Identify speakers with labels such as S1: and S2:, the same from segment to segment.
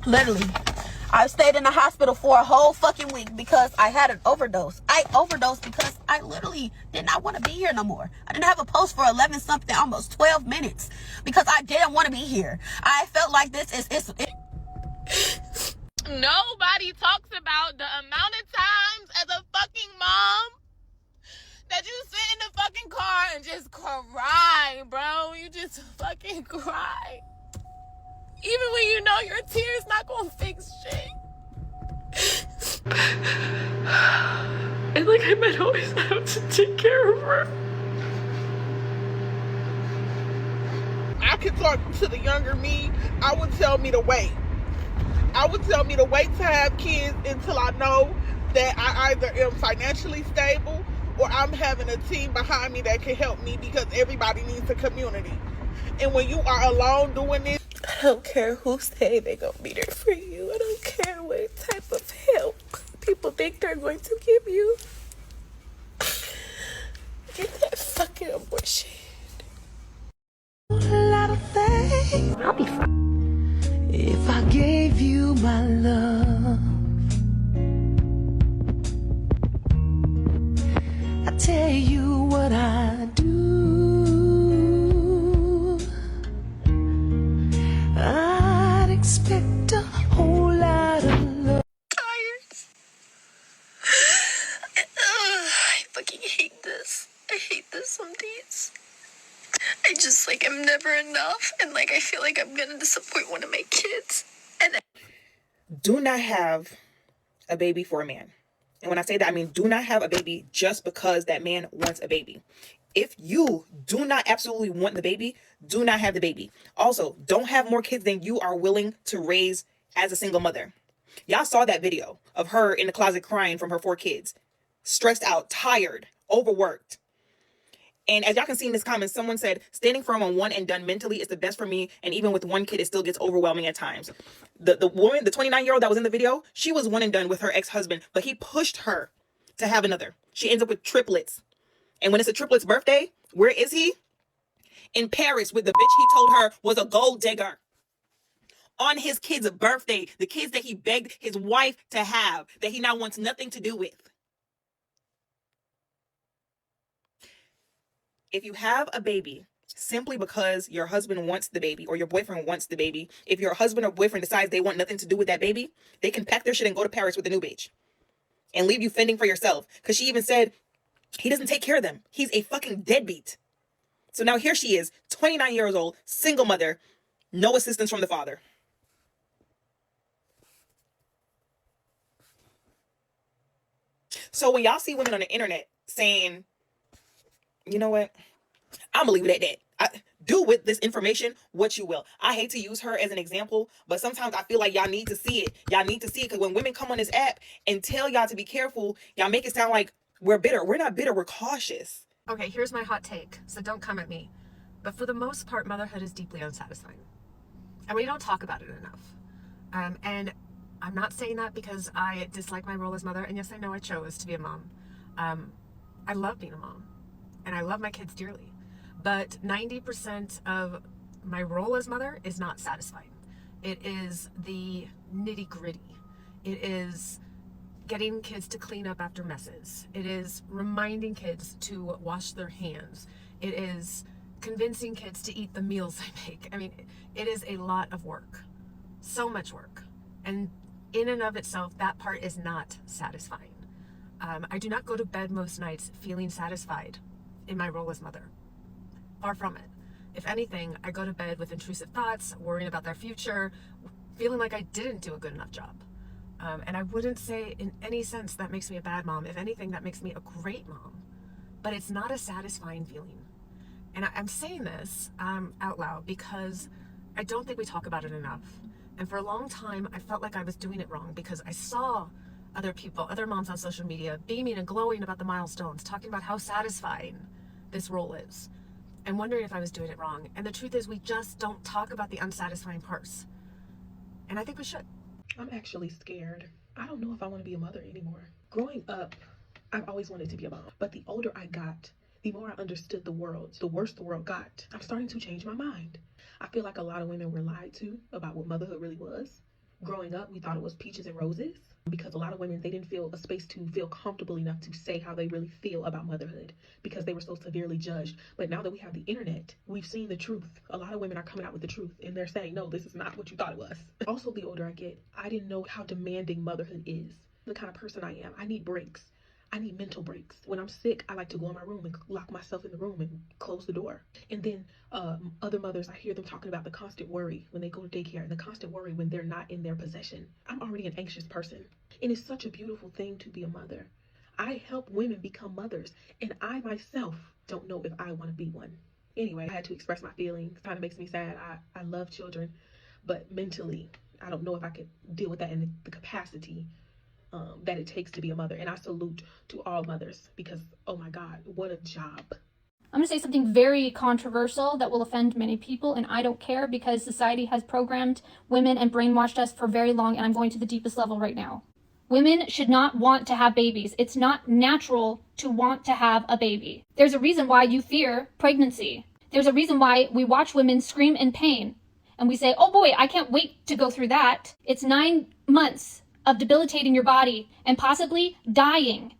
S1: Literally. I stayed in the hospital for a whole fucking week because I had an overdose. I overdosed because I literally did not want to be here no more. I didn't have a post for 11 something, almost 12 minutes because I didn't want to be here. I felt like this is
S2: Nobody talks about the amount of times as a fucking mom that you sit in the fucking car and just cry, bro. You just fucking cry. Even when you know your tears not gonna fix shit. And like I might always have to take care of her.
S3: I could talk to the younger me. I would tell me to wait. I would tell me to wait to have kids until I know that I either am financially stable or I'm having a team behind me that can help me, because everybody needs a community. And when you are alone doing this,
S1: I don't care who say they're gonna be there for you. I don't care what type of help people think they're going to give you. Get that fucking abortion.
S4: A lot of things.
S1: I'll be fine.
S4: If I gave you my love, I tell you what I do. I'd expect a whole lot of love.
S5: I fucking hate this. I hate this some days. I just, like, I'm never enough, and, like, I feel like I'm gonna disappoint one of my kids. And
S6: do not have a baby for a man. And when I say that, I mean do not have a baby just because that man wants a baby. If you do not absolutely want the baby, do not have the baby. Also, don't have more kids than you are willing to raise as a single mother. Y'all saw that video of her in the closet crying from her 4 kids. Stressed out, tired, overworked. And as y'all can see in this comment, someone said, standing firm on one and done mentally is the best for me. And even with one kid, it still gets overwhelming at times. The woman, the 29-year-old that was in the video, she was one and done with her ex-husband, but he pushed her to have another. She ends up with triplets. And when it's a triplets birthday, where is he? In Paris with the bitch he told her was a gold digger. On his kid's birthday, the kids that he begged his wife to have, that he now wants nothing to do with. If you have a baby simply because your husband wants the baby or your boyfriend wants the baby, if your husband or boyfriend decides they want nothing to do with that baby, they can pack their shit and go to Paris with the new bitch and leave you fending for yourself. Because she even said he doesn't take care of them. He's a fucking deadbeat. So now here she is, 29 years old, single mother, no assistance from the father. So when y'all see women on the internet saying, you know what, I'm gonna leave it at that. Do with this information what you will. I hate to use her as an example, but sometimes I feel like y'all need to see it. Y'all need to see it, because when women come on this app and tell y'all to be careful, y'all make it sound like we're bitter. We're not bitter, we're cautious.
S7: Okay, here's my hot take, so don't come at me. But for the most part, motherhood is deeply unsatisfying. And we don't talk about it enough. And I'm not saying that because I dislike my role as mother. And yes, I know I chose to be a mom. I love being a mom. And I love my kids dearly. But 90% of my role as mother is not satisfying. It is the nitty gritty. It is getting kids to clean up after messes. It is reminding kids to wash their hands. It is convincing kids to eat the meals I make. I mean, it is a lot of work. So much work. And in and of itself, that part is not satisfying. I do not go to bed most nights feeling satisfied in my role as mother. Far from it. If anything, I go to bed with intrusive thoughts, worrying about their future, feeling like I didn't do a good enough job. And I wouldn't say in any sense that makes me a bad mom. If anything, that makes me a great mom. But it's not a satisfying feeling. And I'm saying this out loud because I don't think we talk about it enough. And for a long time, I felt like I was doing it wrong because I saw other people, other moms on social media, beaming and glowing about the milestones, talking about how satisfying this role is, and wondering if I was doing it wrong. And the truth is, we just don't talk about the unsatisfying parts. And I think we should.
S8: I'm actually scared. I don't know if I want to be a mother anymore. Growing up, I've always wanted to be a mom. But the older I got, the more I understood the world, the worse the world got. I'm starting to change my mind. I feel like a lot of women were lied to about what motherhood really was. Growing up, we thought it was peaches and roses because a lot of women, they didn't feel a space to feel comfortable enough to say how they really feel about motherhood because they were so severely judged. But now that we have the internet, we've seen the truth. A lot of women are coming out with the truth and they're saying, no, this is not what you thought it was. Also, the older I get, I didn't know how demanding motherhood is. The kind of person I am, I need breaks. I need mental breaks. When I'm sick, I like to go in my room and lock myself in the room and close the door. And then other mothers, I hear them talking about the constant worry when they go to daycare and the constant worry when they're not in their possession. I'm already an anxious person. And it's such a beautiful thing to be a mother. I help women become mothers, and I myself don't know if I want to be one. Anyway, I had to express my feelings. It kind of makes me sad. I love children, but mentally, I don't know if I could deal with that in the capacity that it takes to be a mother. And I salute to all mothers because, oh my God, what a job.
S9: I'm going to say something very controversial that will offend many people, and I don't care because society has programmed women and brainwashed us for very long, and I'm going to the deepest level right now. Women should not want to have babies. It's not natural to want to have a baby. There's a reason why you fear pregnancy. There's a reason why we watch women scream in pain, and we say, oh boy, I can't wait to go through that. It's 9 months of debilitating your body and possibly dying.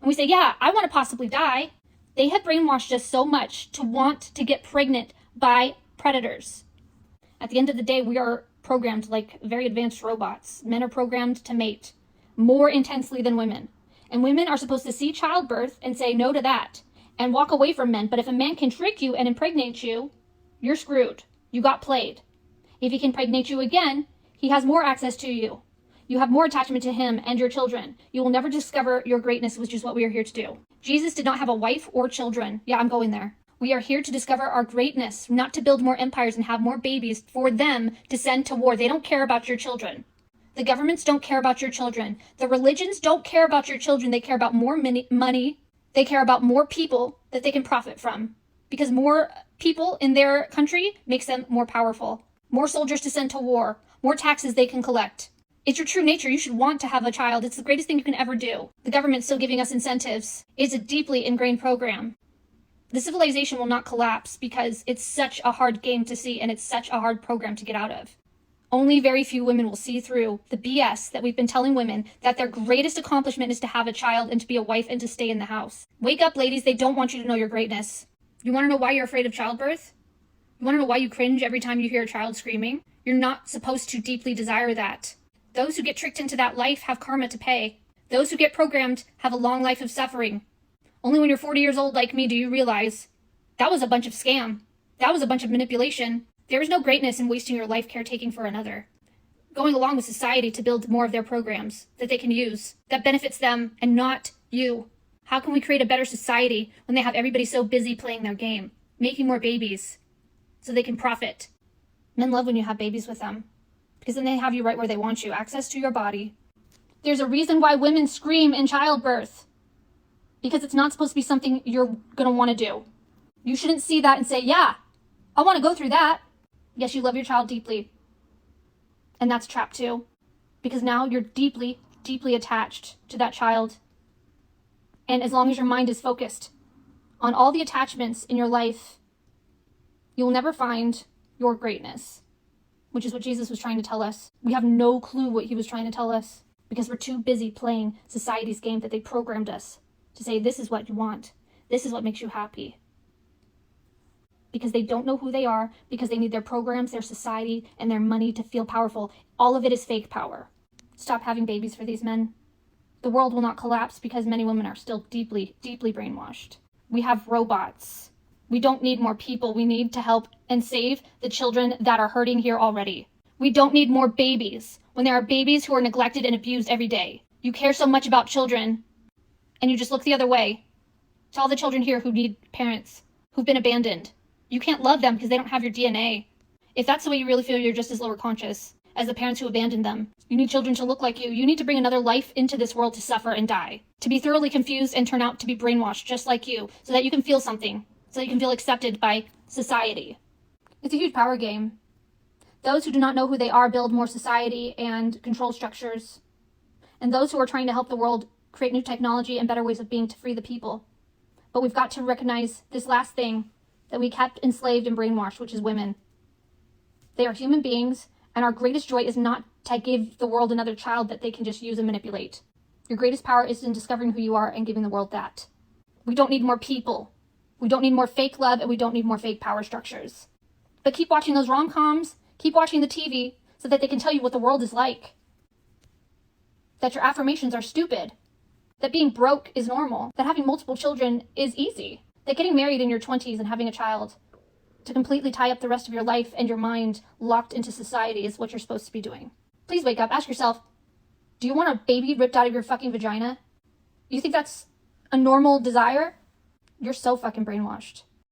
S9: And we say, yeah, I want to possibly die. They have brainwashed us so much to want to get pregnant by predators. At the end of the day, we are programmed like very advanced robots. Men are programmed to mate more intensely than women. And women are supposed to see childbirth and say no to that and walk away from men. But if a man can trick you and impregnate you, you're screwed. You got played. If he can impregnate you again, he has more access to you. You have more attachment to him and your children. You will never discover your greatness, which is what we are here to do. Jesus did not have a wife or children. Yeah, I'm going there. We are here to discover our greatness, not to build more empires and have more babies for them to send to war. They don't care about your children. The governments don't care about your children. The religions don't care about your children. They care about more money. They care about more people that they can profit from. Because more people in their country makes them more powerful. More soldiers to send to war. More taxes they can collect. It's your true nature. You should want to have a child. It's the greatest thing you can ever do. The government's still giving us incentives. It's a deeply ingrained program. The civilization will not collapse because it's such a hard game to see and it's such a hard program to get out of. Only very few women will see through the BS that we've been telling women that their greatest accomplishment is to have a child and to be a wife and to stay in the house. Wake up, ladies. They don't want you to know your greatness. You want to know why you're afraid of childbirth? You want to know why you cringe every time you hear a child screaming? You're not supposed to deeply desire that. Those who get tricked into that life have karma to pay. Those who get programmed have a long life of suffering. Only when you're 40 years old like me do you realize that was a bunch of scam. That was a bunch of manipulation. There is no greatness in wasting your life caretaking for another. Going along with society to build more of their programs that they can use, that benefits them and not you. How can we create a better society when they have everybody so busy playing their game, making more babies so they can profit? Men love when you have babies with them, because then they have you right where they want you, access to your body. There's a reason why women scream in childbirth, because it's not supposed to be something you're going to want to do. You shouldn't see that and say, yeah, I want to go through that. Yes, you love your child deeply. And that's a trap too, because now you're deeply, deeply attached to that child. And as long as your mind is focused on all the attachments in your life, you'll never find your greatness, which is what Jesus was trying to tell us. We have no clue what he was trying to tell us because we're too busy playing society's game that they programmed us to say, this is what you want. This is what makes you happy. Because they don't know who they are, because they need their programs, their society, and their money to feel powerful. All of it is fake power. Stop having babies for these men. The world will not collapse because many women are still deeply, deeply brainwashed. We have robots. We don't need more people. We need to help and save the children that are hurting here already. We don't need more babies when there are babies who are neglected and abused every day. You care so much about children, and you just look the other way to all the children here who need parents, who've been abandoned. You can't love them because they don't have your DNA. If that's the way you really feel, you're just as lower conscious as the parents who abandoned them. You need children to look like you. You need to bring another life into this world to suffer and die, to be thoroughly confused and turn out to be brainwashed just like you, so that you can feel something, so that you can feel accepted by society. It's a huge power game. Those who do not know who they are build more society and control structures. And those who are trying to help the world create new technology and better ways of being to free the people. But we've got to recognize this last thing that we kept enslaved and brainwashed, which is women. They are human beings And our greatest joy is not to give the world another child that they can just use and manipulate. Your greatest power is in discovering who you are and giving the world that. We don't need more people. We don't need more fake love, and we don't need more fake power structures. But keep watching those rom-coms, keep watching the TV, so that they can tell you what the world is like. That your affirmations are stupid. That being broke is normal. That having multiple children is easy. That getting married in your 20s and having a child to completely tie up the rest of your life and your mind locked into society is what you're supposed to be doing. Please wake up. Ask yourself, do you want a baby ripped out of your fucking vagina? You think that's a normal desire? You're so fucking brainwashed.